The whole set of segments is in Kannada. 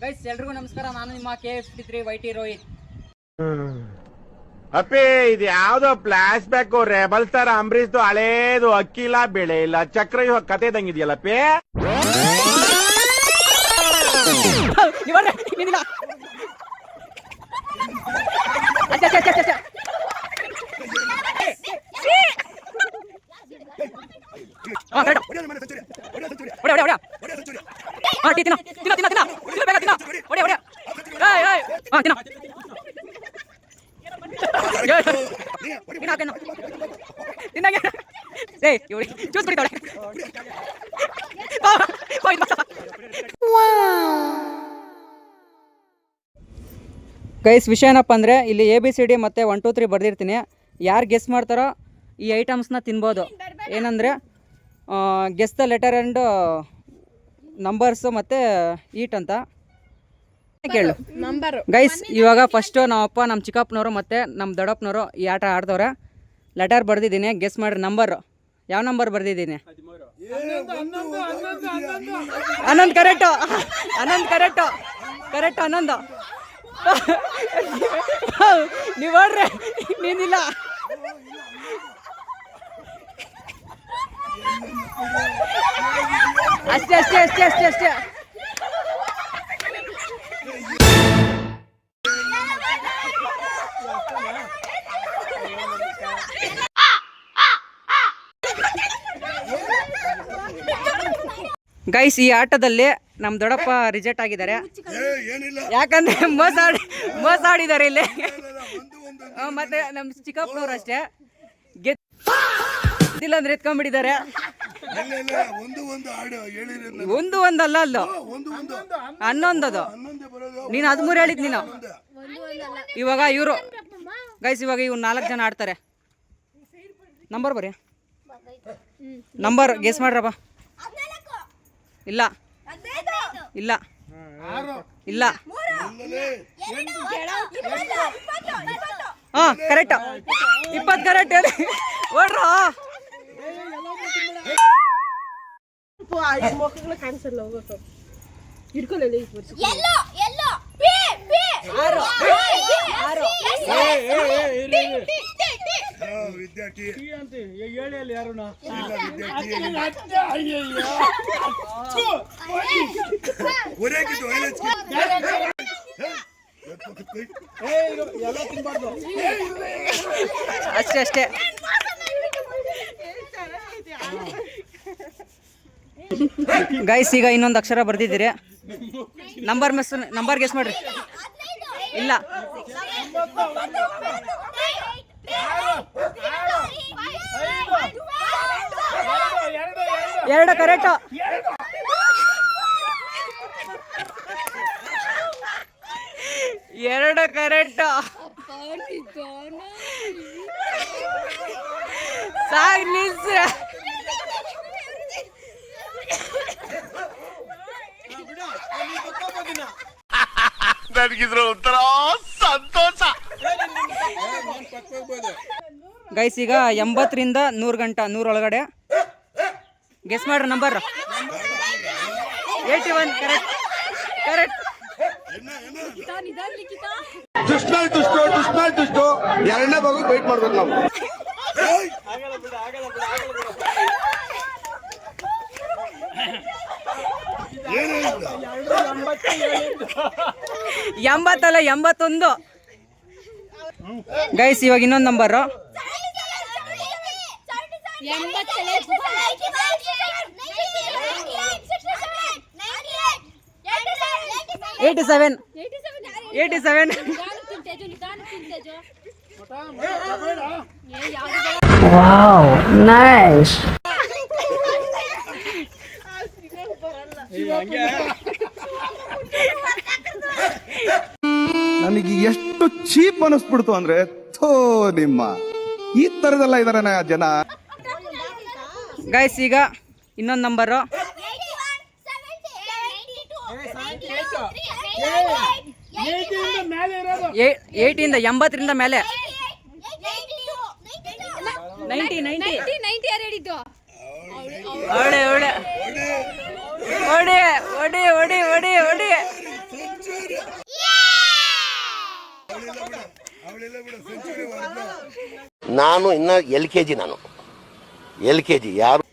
ಗೈಸ್ ಎಲ್ರಿಗೂ ನಮಸ್ಕಾರ. ನಾನು ನಿಮ್ಮ KF53 YT ರೋಹಿತ್. ಅಪ್ಪಿ ಇದು ಯಾವ್ದೋ ಫ್ಲಾಶ್ ಬ್ಯಾಕ್ ರೆಬಲ್ ಸ್ಟಾರ್ ಅಂಬರೀಶ್ದು ಹಳೇದು ಅಕ್ಕಿ ಇಲ್ಲ ಬೆಳೆ ಇಲ್ಲ ಚಕ್ರ ಕತೆ ಇದ್ದಂಗಿದೆಯಲ್ಲಪ್ಪಿ. ಗೈಸ್ ವಿಷಯ ಏನಪ್ಪ ಅಂದರೆ ಇಲ್ಲಿ ABCD ಮತ್ತು 1 2 3 ಬರ್ದಿರ್ತೀನಿ. ಯಾರು ಗೆಸ್ ಮಾಡ್ತಾರೋ ಈ ಐಟಮ್ಸ್ನ ತಿನ್ಬೋದು. ಏನಂದರೆ guess the letter and numbers ಮತ್ತು ಈಟ್ ಅಂತ ಕೇಳು ಗೈಸ್. ಇವಾಗ ಫಸ್ಟು ನಮ್ಮಪ್ಪ ನಮ್ಮ ಚಿಕ್ಕಪ್ಪನವರು ಮತ್ತು ನಮ್ಮ ದೊಡ್ಡಪ್ಪನವರು ಈ ಆಟ ಆಡ್ದವ್ರೆ. ಲೆಟರ್ ಬರ್ದಿದ್ದೀನಿ, ಗೆಸ್ ಮಾಡಿರಿ ನಂಬರು. ಯಾವ ನಂಬರ್ ಬರ್ದಿದ್ದೀನಿ? 11 ಕರೆಕ್ಟು. 11 ಕರೆಕ್ಟು. 11 ನೀವು ನೋಡ್ರಿ, ನೀನಿಲ್ಲ. ಅಷ್ಟೇ ಅಷ್ಟೇ ಅಷ್ಟೇ ಅಷ್ಟೇ ಅಷ್ಟೇ. ಗೈಸ್ ಈ ಆಟದಲ್ಲಿ ನಮ್ಮ ದೊಡ್ಡಪ್ಪ ರಿಜೆಕ್ಟ್ ಆಗಿದ್ದಾರೆ. ಯಾಕಂದ್ರೆ ಮೋಸ ಆಡಿದ್ದಾರೆ ಇಲ್ಲಿ. ಮತ್ತೆ ನಮ್ಮ ಚಿಕ್ಕಪ್ಪನವ್ರು ಅಷ್ಟೇ ಗೆದ್ದಿಲ್ಲ ಅಂದ್ರೆ ಎತ್ಕೊಂಡ್ಬಿಟ್ಟಿದ್ದಾರೆ. ಒಂದಲ್ಲ ಅಲ್ಲ 11 ಅದು. ನೀನು 13 ಹೇಳಿದ್ ನೀನು. ಇವಾಗ ಇವರು ಗೈಸ್ ಇವಾಗ ಇವ್ರು 4 ಜನ ಆಡ್ತಾರೆ. ನಂಬರ್ ಬರ್ರಿ, ನಂಬರ್ ಗೆಸ್ ಮಾಡ್ರಪ್ಪ. ಇಲ್ಲ ಇಲ್ಲ ಇಲ್ಲ. ಹಾಂ ಕರೆಕ್ಟ್. 20 ಕರೆಕ್ಟ್ ಹೇಳಿ ಓಡ್ರ. ಅಷ್ಟೇ ಅಷ್ಟೇ. ಗೈಸ್ ಈಗ ಇನ್ನೊಂದು ಅಕ್ಷರ ಬರ್ದಿದ್ದೀರಿ. ನಂಬರ್ ಗೆಸ್ ಮಾಡ್ರಿ. ಇಲ್ಲ 2 ಕರೆಕ್ಟ್. 2 ಕರೆಕ್ಟ್. ಸಾಕ್ ನಿಲ್ಸ್ರ. ನನಗಿದ್ರು ಒಂಥರ ಸಂತೋಷ. ಗೈಸ್ ಈಗ 80 ರಿಂದ 100 ಗಂಟೆ 100 ಒಳಗಡೆ ಗೆಸ್ ಮಾಡ್ರಿ ನಂಬರ್. 81 ಕರೆಕ್ಟ್. ಕರೆಕ್ಟ್. ದುಷ್ಟು ಎರಡನೇ ಭಾಗ ವೇಟ್ ಮಾಡ್ಬೇಕು ನಾವು. 80 ಅಲ್ಲ 81. ಗೈಸ್ ಇವಾಗ ಇನ್ನೊಂದು ನಂಬರು. 87. 87. Wow, nice. ನನಗೆ ಎಷ್ಟು ಚೀಪ್ ಅನಿಸ್ಬಿಡ್ತು ಅಂದ್ರೆ ಥೋ ನಿಮ್ಮ ಈ ತರದೆಲ್ಲ ಇದಾರೆ ಜನ. ಗೈಸ್ ಈಗ ಇನ್ನೊಂದು ನಂಬರು. 80 ರಿಂದ ಮೇಲೆ. 90 ಯಾರು ಹೇಳಿದ್ದು? ಒಡೆ ಒಡೆ ಒಡೆ ಒಡೆ ಒಡೆ ಒಡೆ ಒಡೆ ನಾನು ಇನ್ನ LKG ನಾನು LKG ಯಾರು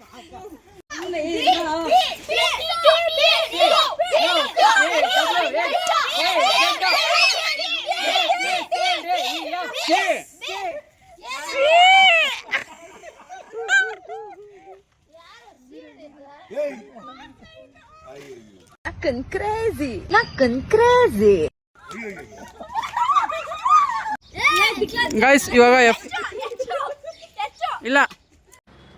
ಗೈಸ್ ಇವಾಗ ಇಲ್ಲ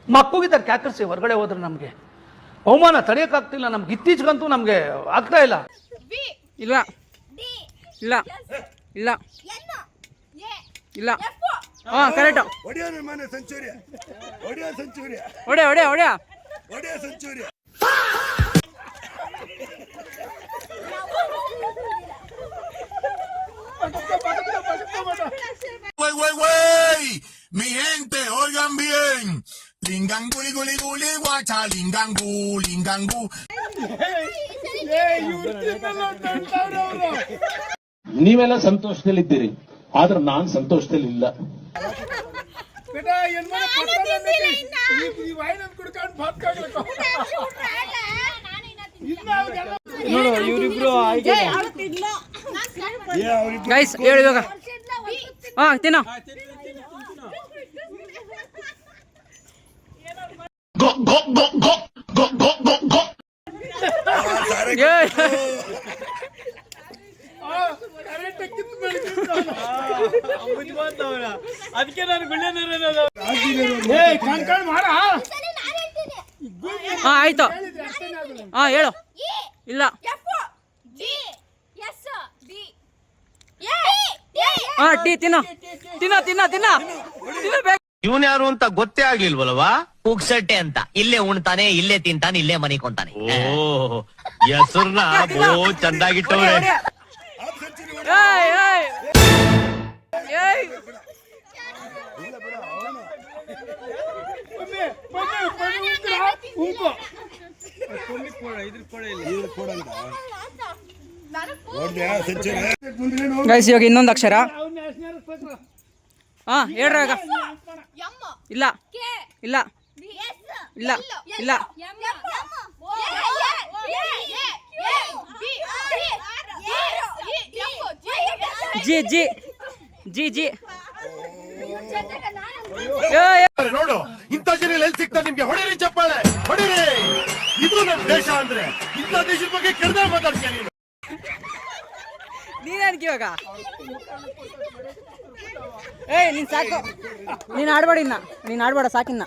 ಮಕ್ಕಳಿದ್ದಾರೆ ಕ್ಯಾಕರ್ಸಿ ಹೊರಗಡೆ ಹೋದ್ರೆ ನಮಗೆ ಅವಮಾನ ತಡೆಯೋಕ್ಕಾಗ್ತಿಲ್ಲ. ನಮ್ಗೆ ಇತ್ತೀಚೆಗಂತೂ ನಮಗೆ ಆಗ್ತಾ ಇಲ್ಲ. ಇಲ್ಲ ಇಲ್ಲ ಇಲ್ಲ ಇಲ್ಲ ಹಾಂ ಕರೆಕ್ಟು. ಹೊಡೆ ಹೊಡೆ ಹೊಡೆ Mi gente, oigan bien. Lingangu, liguli, guli, guacha, lingangu, lingangu. ನೀವೆಲ್ಲ ಸಂತೋಷದಲ್ಲಿದ್ದೀರಿ, ಆದ್ರೆ ನಾನ್ ಸಂತೋಷದಲ್ಲಿಲ್ಲ. ಗೈಸ್ ಹೇಳಿ ಇವಾಗ. ಹಾಂ ತಿನ್ನೋ. ಅದಕ್ಕೆ ನಾನು ಗುಳ್ಳೆ ಹಾಂ ಆಯ್ತು. ಹಾಂ ಹೇಳು. ಇಲ್ಲ ಹಾಂ ಟೀ ತಿನ್ನೋ ತಿನ್ನೋ ತಿನ್ನೋ ತಿನ್ನೋ ತಿನ್ನೋ ಬೇಗ. ಇವನ್ ಯಾರು ಅಂತ ಗೊತ್ತೇ ಆಗ್ಲಿಲ್ವಲ್ವಾ? ಪುಕ್ಸಟ್ಟೆ ಅಂತ ಇಲ್ಲೇ ಉಣ್ತಾನೆ, ಇಲ್ಲೇ ತಿಂತಾನೆ, ಇಲ್ಲೇ ಮನಿಕೊಂತಾನೆ. ಹೆಸರ್ನ ಚಂದಾಗಿಟ್ಟವ್ರೆ. ಗೈಸ್ ಇವಾಗ ಇನ್ನೊಂದು ಅಕ್ಷರ. ಹಾಂ ಹೇಳ್ರಾಗ. ಇಲ್ಲ ಇಲ್ಲ ಇಲ್ಲ ಇಲ್ಲ ಜಿ ಜಿ ಜಿ ಜಿ ನೋಡು, ಇಂಥ ಜನ ಎಲ್ಲಿ ಸಿಗ್ತಾರೆ ನಿಮ್ಗೆ? ಹೊಡಿರಿ ಚಪ್ಪಾಳೆ, ಹೊಡಿರಿ. ಇದು ನಮ್ಮ ದೇಶ ಅಂದ್ರೆ ಇಂಥ ದೇಶದ ಬಗ್ಗೆ ಕೆಡ್ದ ಮಾತಾಡ್ತೀಯ ನೀನು. ನೀನೇನಕ್ಕೆ ಇವಾಗ? ಏಯ್ ನೀನು ಸಾಕು, ನೀನು ಆಡ್ಬೇಡ ಇನ್ನ, ನೀನು ಆಡ್ಬೇಡ ಸಾಕಿನ್ನ.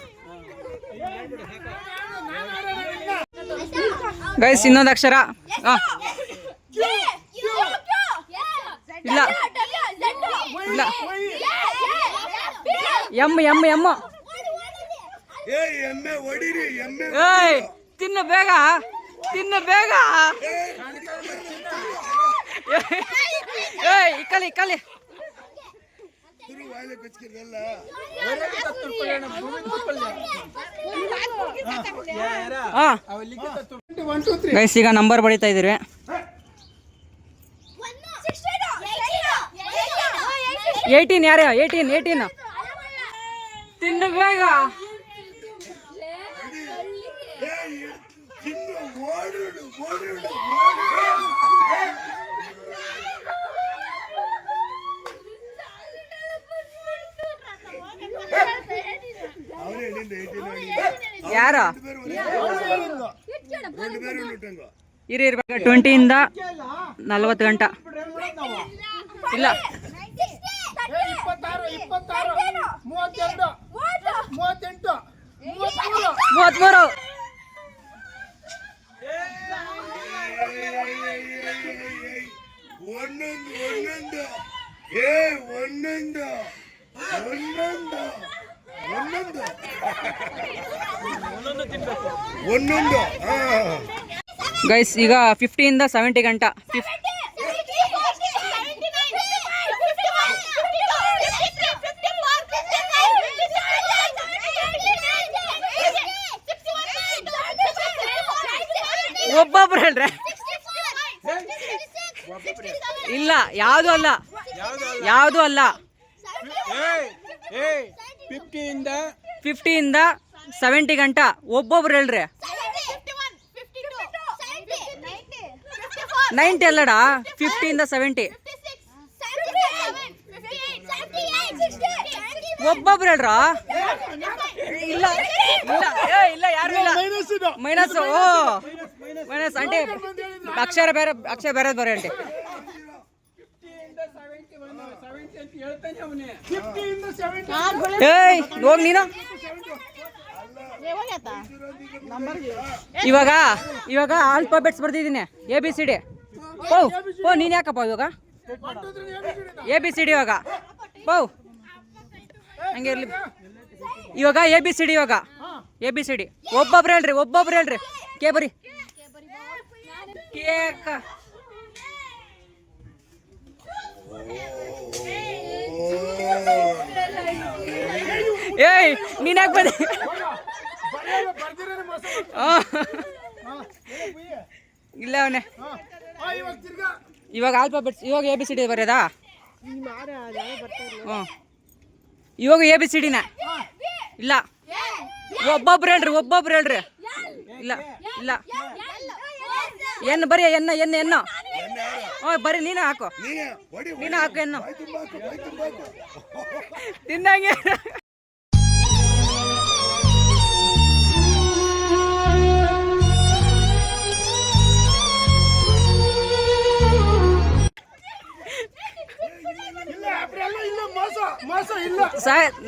ಗೈಸ್ ಇನ್ನೊಂದು ಅಕ್ಷರ. ಹಾಂ ಇಲ್ಲ ಇಲ್ಲ ಎಮ್ ಎಮ್ ಎಮ್. ಏಯ್ ತಿನ್ನು ಬೇಗ, ತಿನ್ನು ಬೇಗ. ಏಯ್ ಇಕ್ಕಲಿ ಇಕ್ಕಲಿ. ಹಾಂ ಗೈಸ್ ಈಗ ನಂಬರ್ ಬಡಿತಾ ಇದ್ದೀರಿ. ಏಯ್ಟೀನ್ ಯಾರು? ಏಯ್ಟೀನ್ ತಿನ್ನು ಬೇಗ. ಯಾರ ಇರಿ ಇರ್ಬೇಕು. 20ಇಂದ 40 ಗಂಟೆ ಇಲ್ಲ. 33 ಗೈಸ್ ಈಗ 50ಇಂದ 70 ಗಂಟೆ. ಒಬ್ಬೊಬ್ರು ಹೇಳ್ರೆ ಇಲ್ಲ, ಯಾವುದು ಅಲ್ಲ, ಯಾವುದು ಅಲ್ಲ. 50 ಇಂದ 70 ಗಂಟ ಒಬ್ಬೊಬ್ರು ಹೇಳ್ರಿ. 90 ಅಲ್ಲಡ, 50 ಇಂದ 70 ಒಬ್ಬೊಬ್ರು ಹೇಳ್ರ. ಇಲ್ಲ ಇಲ್ಲ ಇಲ್ಲ, ಯಾರು ಇಲ್ಲ. ಮೈನಸ್. ಓ ಮೈನಸ್ ಆಂಟಿ, ಅಕ್ಷರ ಬೇರೆ ಬರ ಆಂಟಿ. ಏಯ್ ಹೋಗ್ ನೀನು. ಇವಾಗ ಆಲ್ಫಾಬೆಟ್ಸ್ ಬರ್ದಿದ್ದೀನಿ, ABCD. ಓ ನೀನ್ ಯಾಕಪ್ಪ ಇವಾಗ ABCD ಇವಾಗ ಹಂಗೆ ಇರ್ಲಿ. ಇವಾಗ ABCD, ಇವಾಗ ABCD ಒಬ್ಬೊಬ್ರು ಹೇಳ್ರಿ. ಕೆ ಬರಿ. ಕೇಕ. ಏಯ್ ನೀನ್ ಯಾಕೆ ಬಂದಿ? ಇಲ್ಲ ಅವನೇ. ಇವಾಗ ಆಲ್ಫಾಬೆಟ್ಸ್, ಇವಾಗ ABCD ಬರೋದಾ? ಇವಾಗ ABCDನ ಇಲ್ಲ. ಒಬ್ಬೊಬ್ರು ಹೇಳ್ರಿ. ಇಲ್ಲ ಇಲ್ಲ, ಎನ್ನು ಬರೀ, ಎನ್ನು. ಬರೀ ನೀನು ಹಾಕು ಎನ್ನು ತಿನ್ನಂಗೆ.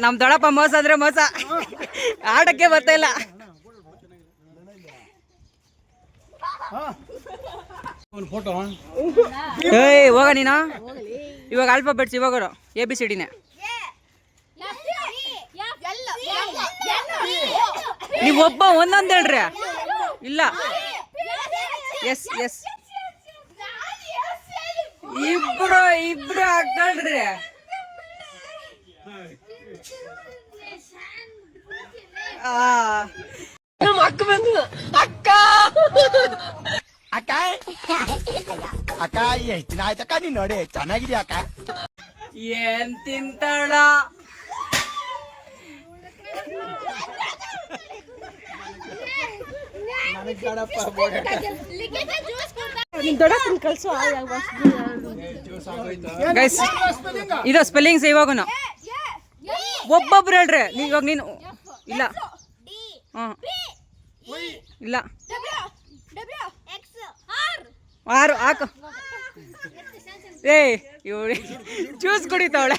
ನಮ್ ದೊಡ್ಡಪ್ಪ ಮೋಸ ಅಂದ್ರೆ ಮೋಸ, ಆಟಕ್ಕೆ ಬರ್ತಾ ಇಲ್ಲ. ಏಯ್ ಹೋಗ ನೀನು. ಇವಾಗ ಆಲ್ಫಾಬೆಟ್ಸ್, ಇವಾಗ ABCDನೇ. ನೀವು ಒಬ್ಬ ಒಂದೊಂದು ಹೇಳ್ರಿ. ಇಲ್ಲ, ಎಸ್ ಇಬ್ರು ಹಾಕ್ತಾಳ್ರಿ. ಅಕ್ಕ ಎಷ್ಟು ದಿನ ಆಯ್ತಕ್ಕ ನೀನ್ ನೋಡಿ, ಚೆನ್ನಾಗಿದ್ಯಾ ಅಕ್ಕ? ಏನ್ ತಿಂತಾಳ? ಗೈಸ್ ಇದು ಸ್ಪೆಲ್ಲಿಂಗ್ಸ್. ಇವಾಗನು ಒಬ್ಬೊಬ್ರು ಹೇಳ್ರಿ. ಇವಾಗ ನೀನು ಇಲ್ಲ. ಇಲ್ಲ, 6 ಹಾಕು. ಏಯ್ ಇವಳಿ ಜ್ಯೂಸ್ ಕುಡಿತಾವಳೆ.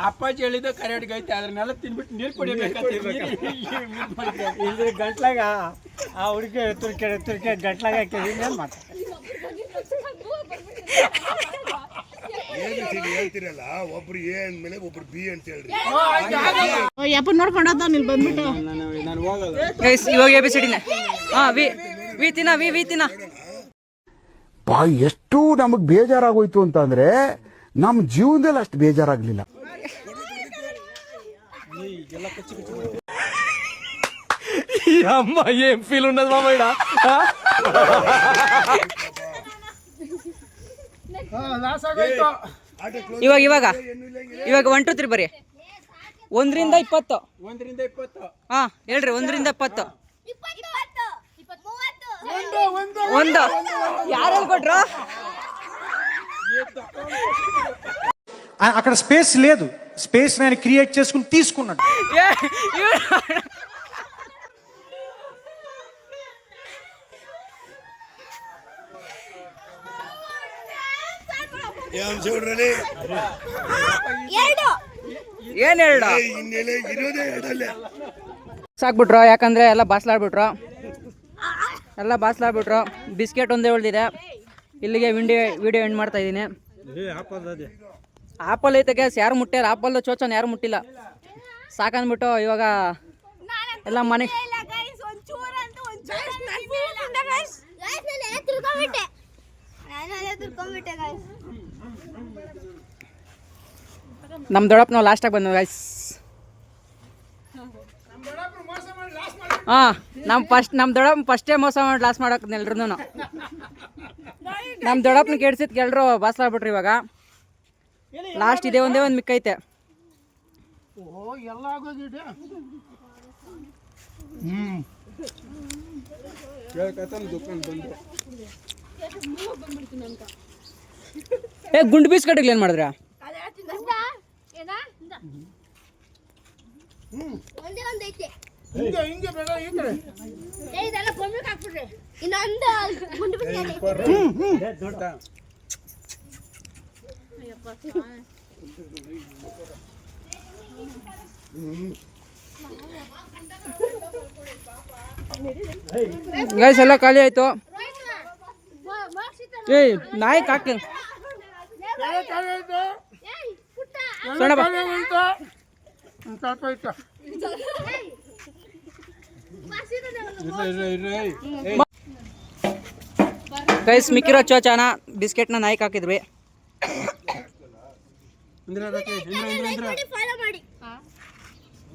ಅಪ್ಪಾಜಿ ಹೇಳಿದ ಕರೆಕ್ಟ್ ಐತೆ, ಅದನ್ನೆಲ್ಲ ತಿನ್ಬಿಟ್ಟು ನೀರು ಕುಡಿಯಬೇಕು. ಗಂಟ್ಲಾಗ ಆ ಹುಡುಗಿ ತುರ್ಕೆ ಗಂಟ್ಲಾಗ ಹೇಳ್ತಿರಲ್ಲ, ಒಬ್ರು A ಅಂದ್ಮೇಲೆ ಒಬ್ರು B ಅಂತ ಹೇಳ್ರಿ. ನೋಡ್ಕೊಂಡ ನೀನ್ ಬಂದ್ಬಿಟ್ಟು ನಾನು ಹೋಗಲ್ಲ. ಇವಾಗ ABCDನೇ. ವಿ ತಿನ್ನ. ಎಷ್ಟು ನಮಗ್ ಬೇಜಾರಾಗೋಯ್ತು ಅಂತಂದ್ರೆ ನಮ್ ಜೀವನದಲ್ಲಿ ಅಷ್ಟು ಬೇಜಾರಾಗ್ಲಿಲ್ಲ. ಅಮ್ಮ ಏನ್ ಫೀಲ್ ఉన్నది మామ ఇడ ಇವಾಗ 1 2 3 ಬರಿ. 1 ರಿಂದ 20. ಹಾ ಹೇಳ್ರಿ. 1 ರಿಂದ 20. 1 ಯಾರು ಕೊಟ್ರು? అక్కడ స్పేస్ లేదు, స్పేస్ నేను క్రియేట్ చేసుకుని తీసుకున్నాడు. ಏನ್ ಹೇಳ ಸಾಕ್ಬಿಟ್ರು. ಯಾಕಂದ್ರೆ ಎಲ್ಲ ಬಾಸ್ಲಾಡ್ಬಿಟ್ರು. ಬಿಸ್ಕೆಟ್ ಒಂದೇ ಉಳಿದಿದೆ. ಇಲ್ಲಿಗೆ ವಿಡಿಯೋ ಎಂಡ್ ಮಾಡ್ತಾ ಇದ್ದೀನಿ. ಆಪಲ್ ಐತೆ ಗ್ಯಾಸ್, ಯಾರು ಮುಟ್ಟ್ಯಾರ ಆಪಲ್ದು ಚೋಚನ ಯಾರು ಮುಟ್ಟಿಲ್ಲ. ಸಾಕಂದ್ಬಿಟ್ಟು ಇವಾಗ ಎಲ್ಲ ಮನೆ ನಮ್ಮ ದೊಡ್ಡಪ್ಪ ನಾವು ಲಾಸ್ಟಾಗಿ ಬಂದ್ವಿ ಗೈಸ್. ಹಾಂ ನಮ್ಮ ದೊಡ್ಡಪ್ಪ ಫಸ್ಟೇ ಮೋಸ ಮಾಡಿ ಲಾಸ್ ಮಾಡೋಕೆ ಎಲ್ರೂ. ನಮ್ಮ ದೊಡ್ಡಪ್ಪನ ಕೆಡ್ಸಿದ್ಕೆ ಎಲ್ಲರೂ ಬಾಸ್ಲಾಗ್ಬಿಟ್ರಿ. ಇವಾಗ ಲಾಸ್ಟ್ ಇದೆ ಒಂದೇ ಒಂದು ಮಿಕ್ಕೈತೆ. ಏ ಗುಂಡು ಬೀಸ್ ಕಟ್ಟಿಗೆ ಏನು ಮಾಡಿದ್ರ? ಗೈಸ್ ಎಲ್ಲ ಖಾಲಿ ಆಯ್ತು. ಏಯ್ ನಾಯಿ ಕಾಕ್ಲಿ ಗೈಸ್ ಮಿಕ್ಕಿರೋ ಚೋಚಾನ ಬಿಸ್ಕೆಟ್ನ ನಾಯಿಗೆ ಹಾಕಿದ್ವಿ.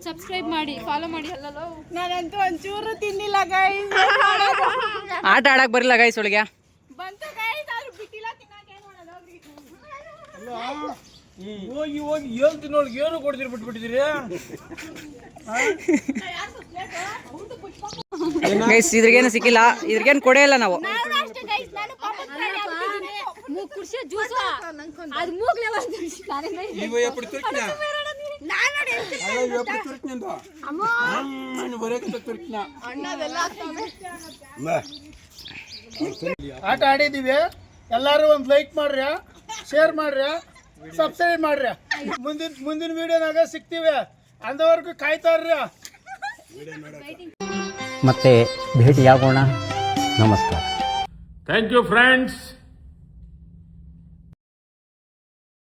ಸಬ್ಸ್ಕ್ರೈಬ್ ಮಾಡಿ, ಫಾಲೋ ಮಾಡಿ. ಅಲ್ಲೋ ನಾನಂತೂ ಒಂಚೂರು ತಿನ್ನಿಲ್ಲ ಗೈಸ್. ಆಟ ಆಡಕ್ ಬರಲ್ಲ ಗೈಸ್ ಒಳಗೆ. ಬಂತು ಗೈಸ್, ಆದ್ರೂ ಬಿಟ್ಟಿಲ್ಲ ತಿನ್ನಕ್ಕೆ. ಏನು ಮಾಡೋದು ಹೋಗಿ ಹೋಗಿ ಹೇಳ್ತೀನಿ ಏನು ಕೊಡ್ತೀರಿ ಬಿಟ್ಬಿಟ್ಟಿದ್ದೀರಿ ಗೈಸ್. ಇದ್ರಿಗೇನು ಸಿಕ್ಕಿಲ್ಲ, ಇದ್ರಿಗೇನು ಕೊಡೇ ಇಲ್ಲ ನಾವು. ಆಟ ಆಡಿದೀವಿ. ಎಲ್ಲಾರು ಒಂದು ಲೈಕ್ ಮಾಡ್ರಿ, ಶೇರ್ ಮಾಡ್ರಿ, ಸಬ್ಸ್ಕ್ರೈಬ್ ಮಾಡ್ರಿ. ಮುಂದಿನ ವಿಡಿಯೋನಾಗ ಸಿಗ್ತೀವಿ. ಅಂದವರೆಗೂ ಕಾಯ್ತಾರ್ರಿ. ಮತ್ತೆ ಭೇಟಿಯಾಗೋಣ. ನಮಸ್ಕಾರ. Thank you friends.